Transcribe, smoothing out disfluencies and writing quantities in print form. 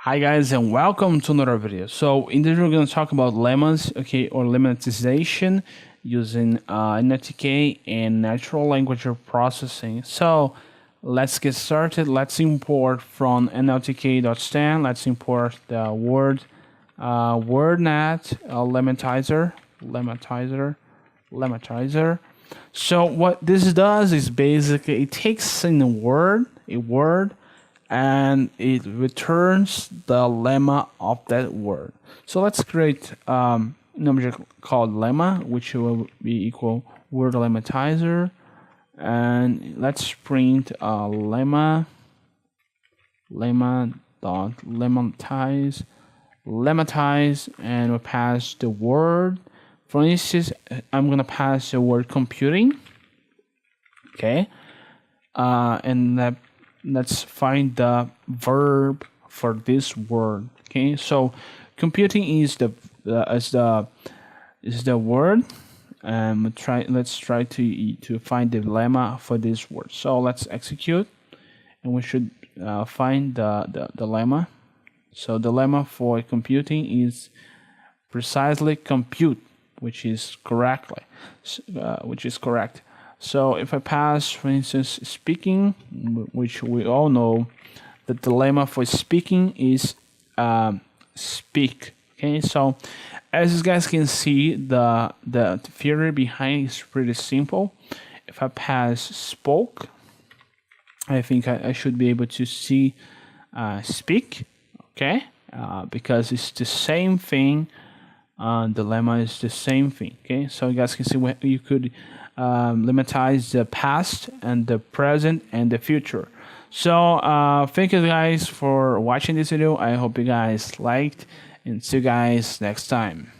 Hi guys and welcome to another video. So in this video we're going to talk about lemmas, okay, or lemmatization using NLTK and natural language processing. So let's get started. Let's import from NLTK.stand. Let's import the WordNet lemmatizer. So what this does is basically it takes in a word, and it returns the lemma of that word. So let's create an object called lemma, which will be equal word lemmatizer, and let's print lemma dot lemmatize, and we'll pass the word. For instance, I'm gonna pass the word computing, okay, and let's find the verb for this word. Okay, so computing is the word, and let's try to find the lemma for this word. So let's execute, and we should find the lemma. So the lemma for computing is precisely compute, which is correct. So if I pass, for instance, speaking, which we all know that the lemma for speaking is speak. Okay, so as you guys can see, the theory behind is pretty simple. If I pass spoke, I think I should be able to see speak. Okay, because it's the same thing. The lemma is the same thing. Okay, so you guys can see what you could lemmatize the past and the present and the future. So thank you guys for watching this video. I hope you guys liked, and see you guys next time.